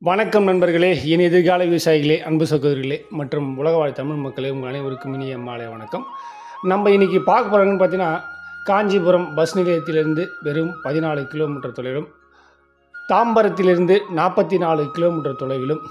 வணக்கம் நண்பர்களே, என் எதிர்கால விவசாயிகளே, அன்பு சகோதரிகளே மற்றும் உலகவாழ் தமிழ் மக்களே, உங்கள் அனைவருக்கும் இனிய மாலை வணக்கம். நம்ம இன்றைக்கி பார்க்க போகிறோம்னு பார்த்தீங்கன்னா, காஞ்சிபுரம் பஸ் நிலையத்திலிருந்து வெறும் 14 கிலோமீட்டர் தொலைவிலும், தாம்பரத்திலிருந்து 44 கிலோமீட்டர் தொலைவிலும்,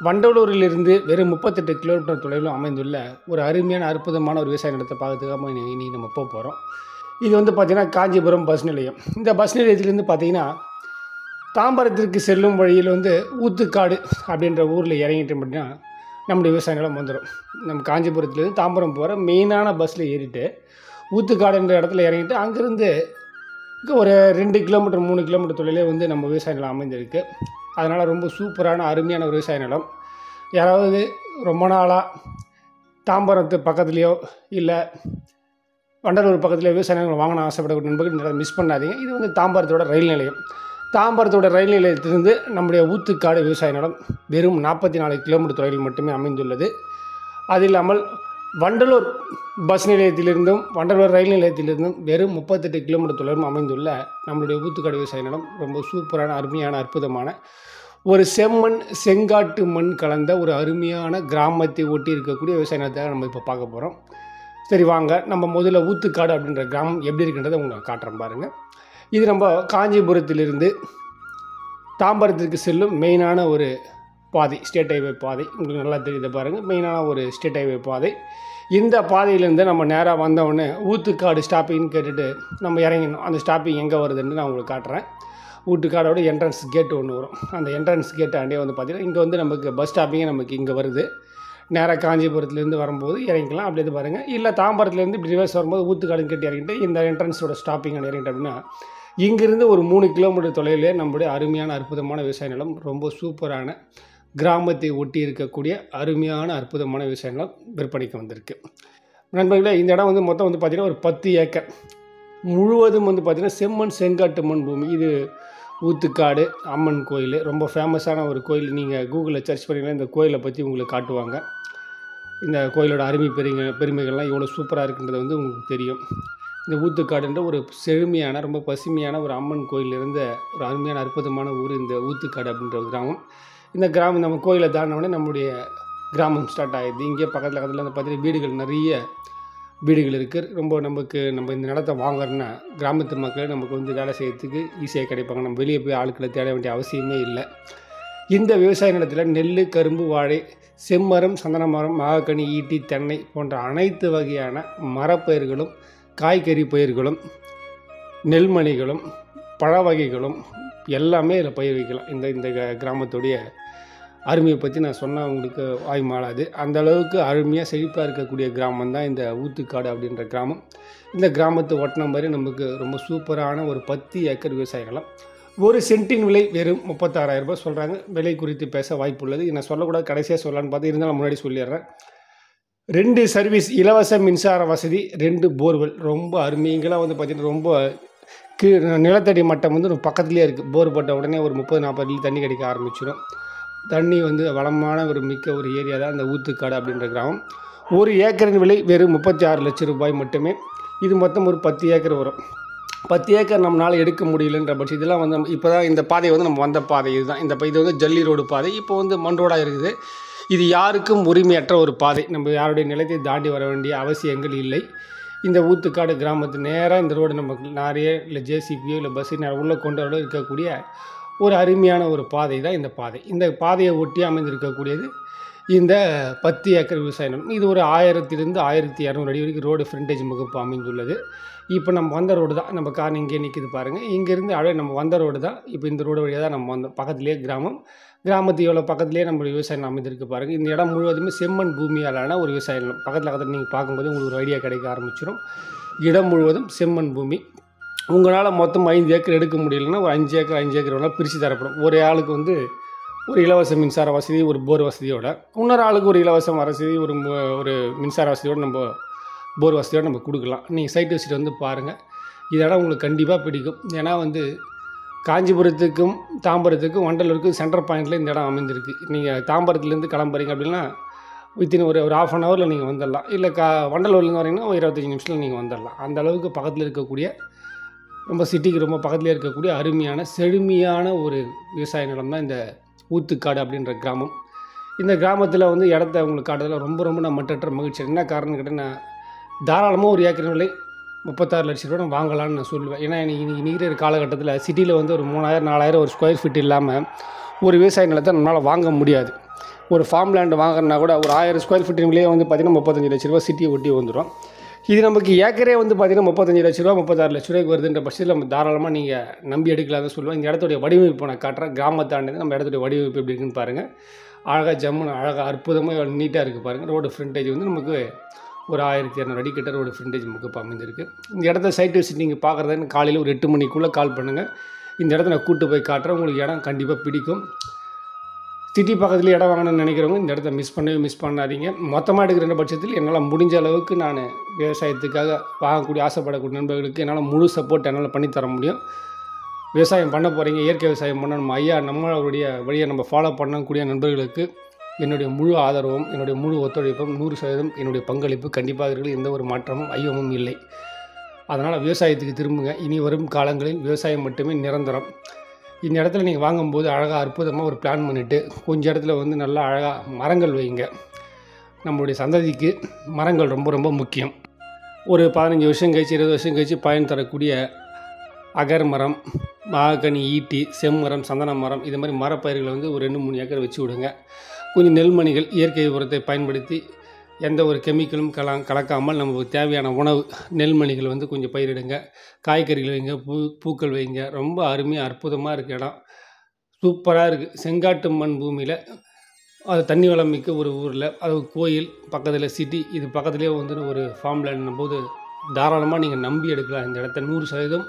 வண்டலூரிலிருந்து வெறும் 38 கிலோமீட்டர் தொலைவிலும் அமைந்துள்ள ஒரு அருமையான அற்புதமான ஒரு விவசாய நிலத்தை பார்க்கறதுக்காக இன்றைக்கி நம்ம போக போகிறோம். இது வந்து பார்த்திங்கன்னா காஞ்சிபுரம் பஸ் நிலையம். இந்த பஸ் நிலையத்திலேருந்து பார்த்திங்கன்னா தாம்பரத்திற்கு செல்லும் வழியில் வந்து ஊத்துக்காடு அப்படின்ற ஊரில் இறங்கிட்டோம் அப்படின்னா நம்முடைய விவசாய நிலம் வந்துடும். நம்ம காஞ்சிபுரத்துலேருந்து தாம்பரம் போகிற மெயினான பஸ்ஸில் ஏறிட்டு ஊத்துக்காடுன்ற இடத்துல இறங்கிட்டு அங்கேருந்து ஒரு 2 கிலோமீட்டர் 3 கிலோமீட்டர் தொலைவிலே வந்து நம்ம விவசாய நிலம் அமைந்திருக்கு. அதனால் ரொம்ப சூப்பரான அருமையான ஒரு விவசாய நிலம். யாராவது ரொம்ப நாளாக தாம்பரத்து பக்கத்துலேயோ இல்லை வண்டலூர் பக்கத்துலேயோ விவசாய நிலங்கள் வாங்கின ஆசைப்படக்கூடிய நண்பர்கள் இந்த மிஸ் பண்ணாதீங்க. இது வந்து தாம்பரத்தோட ரயில் நிலையம். தாம்பரத்தோட ரயில் நிலையத்திலிருந்து நம்முடைய ஊத்துக்காடு விவசாய நிலம் வெறும் 44 கிலோமீட்டர் தொலைவில் மட்டுமே அமைந்துள்ளது. அது இல்லாமல் வண்டலூர் பஸ் நிலையத்திலிருந்தும் வண்டலூர் ரயில் நிலையத்திலிருந்தும் வெறும் 38 கிலோமீட்டர் தொலைவில் அமைந்துள்ள நம்மளுடைய ஊத்துக்காடு விவசாய நிலம் ரொம்ப சூப்பரான அருமையான அற்புதமான ஒரு செம்மண் செங்காட்டு மண் கலந்த ஒரு அருமையான கிராமத்தை ஒட்டி இருக்கக்கூடிய விவசாய நிலத்தை நம்ம இப்போ பார்க்க போகிறோம். சரி வாங்க, நம்ம முதல்ல ஊத்துக்காடு அப்படின்ற கிராமம் எப்படி இருக்குன்றதை உங்களுக்கு காட்டுறேன் பாருங்கள். இது நம்ம காஞ்சிபுரத்திலிருந்து தாம்பரத்திற்கு செல்லும் மெயினான ஒரு பாதை, ஸ்டேட் ஹைவே பாதை. உங்களுக்கு நல்லா தெரியுது பாருங்கள், மெயினான ஒரு ஸ்டேட் ஹைவே பாதை. இந்த பாதையிலேருந்து நம்ம நேராக வந்தவுடனே ஊத்துக்காடு ஸ்டாப்பிங்னு கேட்டுட்டு நம்ம இறங்கணும். அந்த ஸ்டாப்பிங் எங்கே வருதுன்னு நான் உங்களுக்கு காட்டுறேன். ஊத்துக்காடோட என்ட்ரன்ஸ் கேட்டு ஒன்று வரும். அந்த என்ட்ரன்ஸ் கேட்டு ஆண்டே வந்து பார்த்திங்கன்னா இங்கே வந்து நமக்கு பஸ் ஸ்டாப்பிங்கே நமக்கு இங்கே வருது. நேராக காஞ்சிபுரத்துலேருந்து வரும்போது இறங்கிக்கலாம். அப்படி இது பாருங்கள். இல்லை தாம்பரத்துலேருந்து இப்படி ரிவர்ஸ் வரும்போது ஊத்துக்காடுன்னு கேட்டு இறங்கிட்டு இந்த என்ட்ரன்ஸோட ஸ்டாப்பிங் இறங்கிட்டு அப்படின்னா இங்கிருந்து ஒரு 3 கிலோமீட்டர் தொலைவிலே நம்முடைய அருமையான அற்புதமான விவசாய நிலம், ரொம்ப சூப்பரான கிராமத்தை ஒட்டி இருக்கக்கூடிய அருமையான அற்புதமான விவசாய நிலம் விற்பனைக்கு வந்திருக்கு. நண்பர்களே, இந்த இடம் வந்து மொத்தம் வந்து பார்த்திங்கன்னா ஒரு 10 ஏக்கர் முழுவதும் வந்து பார்த்திங்கன்னா செம்மண் செங்காட்டு மண் பூமி. இது ஊத்துக்காடு அம்மன் கோயில், ரொம்ப ஃபேமஸான ஒரு கோயில். நீங்கள் கூகுளில் சர்ச் பண்ணிங்கன்னா இந்த கோயிலை பற்றி உங்களுக்கு காட்டுவாங்க. இந்த கோயிலோட பெருமைகள்லாம் எவ்வளோ சூப்பராக இருக்குன்றது வந்து உங்களுக்கு தெரியும். இந்த ஊத்துக்காடுன்ற ஒரு செழுமையான ரொம்ப பசுமையான ஒரு அம்மன் கோயில் இருந்த ஒரு அருமையான அற்புதமான ஊர் இந்த ஊத்துக்காடு அப்படின்ற ஒரு கிராமம். இந்த கிராமம் நம்ம கோயிலை தாண்டினோடனே நம்முடைய கிராமம் ஸ்டார்ட் ஆகிடுது. இங்கே பக்கத்தில் வந்து பார்த்திங்கன்னா வீடுகள், நிறைய வீடுகள் இருக்குது. ரொம்ப நம்ம இந்த நிலத்தை வாங்குறோன்னா கிராமத்து மக்கள் நமக்கு வந்து வேலை செய்யறதுக்கு ஈஸியாக கிடைப்பாங்க. நம்ம வெளியே போய் ஆட்களை தேட வேண்டிய அவசியமே இல்லை. இந்த விவசாய நிலத்தில் நெல், கரும்பு, வாழை, செம்மரம், சந்தன மரம், மாகக்கனி, ஈட்டி, தென்னை போன்ற அனைத்து வகையான மரப்பயிர்களும், காய்கறி பயிர்களும், நெல்மணிகளும், பழ வகைகளும் எல்லாமே இதில் பயிர் வைக்கலாம். இந்த கிராமத்துடைய அருமையை பற்றி நான் சொன்னால் உங்களுக்கு வாய் மாளாது. அந்த அளவுக்கு அருமையாக செழிப்பாக இருக்கக்கூடிய கிராமம் தான் இந்த ஊத்துக்காடு அப்படின்ற கிராமம். இந்த கிராமத்தை ஒட்டின மாதிரி நமக்கு ரொம்ப சூப்பரான ஒரு 10 ஏக்கர் விவசாய நிலம். ஒரு சென்ட்டின் விலை வெறும் 36,000 ரூபாய் சொல்கிறாங்க. விலை குறித்து பேச வாய்ப்புள்ளது. நான் சொல்லக்கூடாது, கடைசியாக சொல்லலான்னு பார்த்து இருந்தாலும் முன்னாடி சொல்லிடுறேன். 2 சர்வீஸ், இலவச மின்சார வசதி, 2 போர்வெல். ரொம்ப அருமைங்களாக வந்து பார்த்திங்கன்னா ரொம்ப நிலத்தடி மட்டம் வந்து பக்கத்துலேயே இருக்குது. போர் போட்ட உடனே ஒரு 30-40 லிட்டர் தண்ணி கிடைக்க ஆரம்பிச்சிடும். தண்ணி வந்து வளமான ஒரு மிக்க ஒரு ஏரியா தான் இந்த ஊத்துக்காடு அப்படின்ற கிராமம். ஒரு ஏக்கரின் விலை வெறும் 36 லட்சம் ரூபாய் மட்டுமே. இது மொத்தம் ஒரு 10 ஏக்கர் வரும். 10 ஏக்கர் நம்மளால் எடுக்க முடியலன்ற பட்சம் இதெல்லாம் வந்து இப்போ தான் இந்த பாதை வந்து நம்ம வந்த பாதை இதுதான். இது வந்து ஜல்லி ரோடு பாதை. இப்போ வந்து மண் ரோடாக இருக்குது. இது யாருக்கும் உரிமையற்ற ஒரு பாதை. நம்ம யாருடைய நிலத்தை தாண்டி வர வேண்டிய அவசியங்கள் இல்லை. இந்த ஊத்துக்காடு கிராமத்து நேராக இந்த ரோடு நமக்கு லாரியே இல்லை ஜேசிபியோ இல்லை பஸ்ஸு நேரம் உள்ளே கொண்டு வர இருக்கக்கூடிய ஒரு அருமையான ஒரு பாதை தான் இந்த பாதை. இந்த பாதையை ஒட்டி அமைந்திருக்கக்கூடியது இந்த 10 ஏக்கர் விவசாய நிலம். இது ஒரு 1000லிருந்து 1200 அடி வரைக்கும் ரோடு ஃப்ரண்டேஜ் முகப்பு அமைந்துள்ளது. இப்போ நம்ம வந்த ரோடு தான். நம்ம கார் இங்கே நிற்கிது பாருங்கள். இங்கேருந்து நம்ம வந்த ரோடு தான். இப்போ இந்த ரோடு வழியாக தான் நம்ம வந்தோம். பக்கத்துலேயே கிராமத்து எவ்வளோ பக்கத்துலேயே நம்ம விவசாய நிலம் அமைந்திருக்கு பாருங்கள். இந்த இடம் முழுவதுமே செம்மண் பூமியாலான ஒரு விவசாய நிலம். பக்கத்தில் நீங்கள் பார்க்கும்போது உங்களுக்கு ஒரு ஐடியா கிடைக்க ஆரம்பிச்சிடும். இடம் முழுவதும் செம்மண் பூமி. உங்களால் மொத்தம் 5 ஏக்கர் எடுக்க முடியலன்னா ஒரு 5 ஏக்கர் வேணால் பிரித்து தரப்படும். ஒரு ஆளுக்கு வந்து ஒரு இலவச மின்சார வசதி, ஒரு போர் வசதியோட, இன்னொரு ஆளுக்கு ஒரு இலவச வசதி, ஒரு மின்சார வசதியோடு நம்ம போர் வசதியோடு நம்ம கொடுக்கலாம். நீங்கள் சைட் விசிட் வந்து பாருங்கள். இதெல்லாம் உங்களுக்கு கண்டிப்பாக பிடிக்கும். ஏன்னா வந்து காஞ்சிபுரத்துக்கும் தாம்பரத்துக்கும் வண்டலூருக்கும் சென்டர் பாயிண்டில் இந்த இடம் அமைந்திருக்கு. நீங்கள் தாம்பரத்துலேருந்து கிளம்புறீங்க அப்படின்னா வித்தின் ஒரு 1/2 ஹவரில் நீங்கள் வந்துடலாம். இல்லை வண்டலூர்லேருந்து வரீங்கன்னா ஒரு 25 நிமிஷத்தில் நீங்கள் வந்துடலாம். அந்த அளவுக்கு பக்கத்தில் இருக்கக்கூடிய ரொம்ப சிட்டிக்கு ரொம்ப பக்கத்துலேயே இருக்கக்கூடிய அருமையான செழுமையான ஒரு விவசாய நிலம் தான் இந்த ஊத்துக்காடு அப்படின்ற கிராமம். இந்த கிராமத்தில் வந்து இடத்த உங்களுக்கு காட்டுறதுல ரொம்ப நான் மட்டற்ற மகிழ்ச்சி. என்ன காரணம்னு கேட்டால், தாராளமாக ஒரு ஏக்கர் விலை 36 லட்ச ரூபா நான் வாங்கலாம்னு நான் சொல்லுவேன். ஏன்னா இன்னைக்கு இருக்கிற காலகட்டத்தில் சிட்டியில் வந்து ஒரு 3000 4000 ஒரு ஸ்கொயர் ஃபீட் இல்லாமல் ஒரு விவசாய நிலத்தை நம்மளால் வாங்க முடியாது. ஒரு ஃபார்ம் லேண்டு வாங்கினா கூட ஒரு 1000 ஸ்கொயர் ஃபீட்டின் விலையே வந்து பார்த்திங்கன்னா 35 லட்ச ரூபா சிட்டியை ஒட்டி வந்துடும். இது நமக்கு ஏக்கரே வந்து பார்த்திங்கன்னா 35 லட்ச ரூபா 36 லட்ச ரூபாய்க்கு வருதுன்ற பட்சத்தில் நம்ம தாராளமாக நீங்கள் நம்பி எடுக்கலாம்னு சொல்லுவேன். இந்த இடத்துடைய வடிவமைப்பு நான் காட்டுறேன். கிராமத்தாண்டது நம்ம இடத்துடைய வடிவமைப்பு எப்படி இருக்குன்னு பாருங்கள். அழகாக ஜம்முன்னு அழகாக அற்புதமாக நீட்டாக இருக்குது பாருங்கள். ரோடு ஃப்ரண்டேஜ் வந்து நமக்கு ஒரு 1200 அடி கிட்ட ரோடு ஃப்ரண்டேஜ் நமக்கு இப்போ அமைஞ்சிருக்கு. இந்த இடத்த சைட் விசிட் நீங்கள் பார்க்குறதுன்னு காலையில் ஒரு 8 மணிக்குள்ளே கால் பண்ணுங்கள். இந்த இடத்த நான் கூப்பிட்டு போய் காட்டுறேன். உங்களுக்கு இடம் கண்டிப்பாக பிடிக்கும். சிட்டி பக்கத்தில் இடம் வாங்கணும்னு நினைக்கிறவங்க இந்த இடத்த மிஸ் பண்ணாதீங்க. மொத்தமாக எடுக்கிற பட்சத்தில் என்னால் முடிஞ்ச அளவுக்கு நான் விவசாயத்துக்காக வாங்கக்கூடிய ஆசைப்படக்கூடிய நண்பர்களுக்கு என்னால் முழு சப்போர்ட் என்னால் பண்ணித்தர முடியும். விவசாயம் பண்ண போகிறீங்க, இயற்கை விவசாயம் பண்ண நம்மளுடைய வழியை நம்ம ஃபாலோ பண்ணக்கூடிய நண்பர்களுக்கு என்னுடைய முழு ஆதரவும், என்னுடைய முழு ஒத்துழைப்பும் 100% என்னுடைய பங்களிப்பு கண்டிப்பாக இருக்குது. எந்த ஒரு மாற்றமும் ஐயமும் இல்லை. அதனால் விவசாயத்துக்கு திரும்புங்க. இனி வரும் காலங்களில் விவசாயம் மட்டுமே நிரந்தரம். இந்த இடத்துல நீங்கள் வாங்கும்போது அழகாக அற்புதமாக ஒரு பிளான் பண்ணிவிட்டு கொஞ்சம் இடத்துல வந்து நல்லா அழகாக மரங்கள் வைங்க. நம்மளுடைய சந்ததிக்கு மரங்கள் ரொம்ப முக்கியம். ஒரு 15 வருஷம் கழிச்சு 20 வருஷம் கழிச்சு பயன் தரக்கூடிய அகர் மரம், மாகனி, ஈட்டி, செம்மரம், சந்தன மரம், இது மாதிரி மரப்பயிர்களை வந்து ஒரு 2-3 ஏக்கர் வச்சு விடுங்க. கொஞ்சம் நெல்மணிகள் இயற்கை உரத்தை பயன்படுத்தி எந்த ஒரு கெமிக்கலும் கலக்காமல் நமக்கு தேவையான உணவு நெல்மணிகள் வந்து கொஞ்சம் பயிரிடுங்க. காய்கறிகள் வைங்க, பூக்கள் வைங்க. ரொம்ப அருமையாக அற்புதமாக இருக்குது இடம். சூப்பராக இருக்குது. செங்காட்டு மண் பூமியில் அது தண்ணி வளம் மிக்க ஒரு ஊரில், அது கோயில் பக்கத்தில் சிட்டி, இது பக்கத்துலேயே வந்து ஒரு ஃபார்ம் லேண்ட்னும் போது தாராளமாக நீங்கள் நம்பி எடுக்கலாம். இந்த இடத்த 100%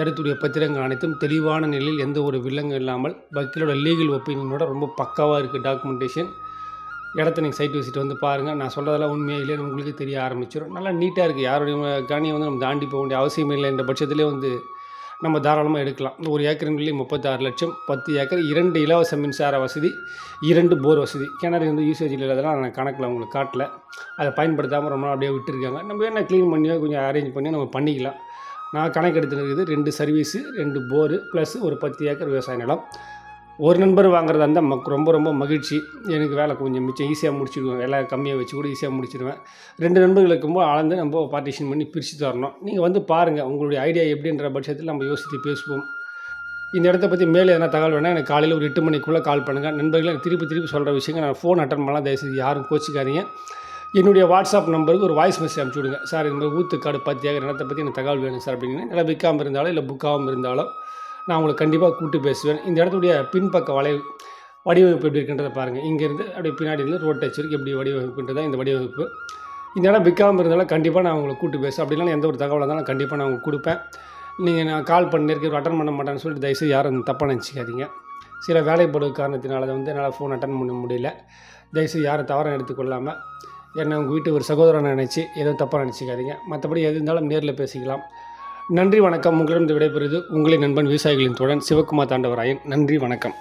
இடத்துடைய பத்திரங்கள் அனைத்தும் தெளிவான நிலையில், எந்த ஒரு வில்லங்கும் இல்லாமல் வக்கீலோட லீகல் ஒப்பீனியனோட ரொம்ப பக்காவாக இருக்குது டாக்குமெண்டேஷன். இடத்த நீங்கள் சைட் விசிட் வந்து பாருங்கள். நான் சொல்கிறதெல்லாம் உண்மையாக இல்லைன்னு உங்களுக்கு தெரிய ஆரம்பிச்சிடும். நல்லா நீட்டாக இருக்குது. யாருடைய கணியை வந்து நம்ம தாண்டி போக வேண்டிய அவசியம் இல்லை. என்ற பட்சத்திலே வந்து நம்ம தாராளமாக எடுக்கலாம். ஒரு ஏக்கரின் விலை 36 லட்சம். 10 ஏக்கர், 2 இலவச மின்சார வசதி, 2 போர் வசதி. கிணறு வந்து யூசேஜ் இல்லாதெல்லாம் நான் கணக்கில் உங்களுக்கு காட்டல. அதை பயன்படுத்தாமல் ரொம்ப நாள் அப்படியே விட்டுருக்காங்க. நம்ம என்ன க்ளீன் பண்ணியோ கொஞ்சம் அரேஞ்ச் பண்ணி நம்ம பண்ணிக்கலாம். நான் கணக்கு எடுத்துருக்குது 2 சர்வீஸு, 2 போரு ப்ளஸ் ஒரு 10 ஏக்கர் விவசாய நிலம். ஒரு நண்பர் வாங்குறதா இருந்தால் ரொம்ப மகிழ்ச்சி. எனக்கு வேலை கொஞ்சம் மிச்சம் ஈஸியாக முடிச்சுடுவேன். வேலை கம்மியாக வச்சு கூட ஈஸியாக முடிச்சிடுவேன். 2 நண்பர்கள் இருக்கும்போது அளந்து நம்ம பார்ட்டிஷன் பண்ணி பிரித்து தரணும். நீங்கள் வந்து பாருங்கள். உங்களுடைய ஐடியா எப்படின்ற பட்சத்தில் நம்ம யோசித்து பேசுவோம். இந்த இடத்த பற்றி மேலே எதனா தகவல் வேணால் எனக்கு காலையில் ஒரு 8 மணிக்குள்ளே கால் பண்ணுங்கள். நண்பர்களை திருப்பி சொல்கிற விஷயங்கள் நான் ஃபோன் அட்டன் பண்ணலாம். தயவுசெய்து யாரும் கோச்சிக்காதீங்க. என்னுடைய வாட்ஸ்அப் நம்பருக்கு ஒரு வாய்ஸ் மெசேஜ் அனுப்பிச்சி விடுங்க. சார் இந்த மாதிரி ஊத்துக்காடு 10 ஏக்கர் இடத்தை பற்றி எனக்கு தகவல் வேணும் சார் அப்படின்னு. இல்லை விற்காமல் இருந்தாலும் இல்லை புக்காகவும் இருந்தாலும் நான் உங்களை கண்டிப்பாக கூப்பிட்டு பேசுவேன். இந்த இடத்துடைய பின்பக்க வடிவமைப்பு எப்படி இருக்குன்றதை பாருங்கள். இங்கேருந்து அப்படியே பின்னாடி இருந்து ரோட் டச் வரைக்கும் எப்படி வடிவமைப்புன்றதான் இந்த வடிவமைப்பு. இந்த இடம் விற்காமல் இருந்தாலும் கண்டிப்பாக நான் உங்களை கூப்பிட்டு பேசுவேன். அப்படின்னா எந்த ஒரு தகவலாக இருந்தாலும் கண்டிப்பாக நான் உங்களுக்கு கொடுப்பேன். நீங்கள் நான் கால் பண்ணிருக்க அட்டன் பண்ண மாட்டேன்னு சொல்லிட்டு தயவுசெய்து யாரும் தப்பாக நினச்சிக்காதீங்க. சில வேலைப்படு காரணத்தினால வந்து என்னால் ஃபோன் அட்டன் பண்ண முடியல. தயவுசெய்து யாரும் தவறாக எடுத்துக்கொள்ளாமல் என்னை உங்கள் வீட்டு ஒரு சகோதரனை நினச்சி எதுவும் தப்பாக நினச்சிக்காதீங்க. மற்றபடி எது இருந்தாலும் நேரில் பேசிக்கலாம். நன்றி, வணக்கம். உங்களிடம் விடைபெறுவது உங்களின் நண்பன் விவசாயிகளின் தோழன் சிவகுமார் தாண்டவராயன். நன்றி, வணக்கம்.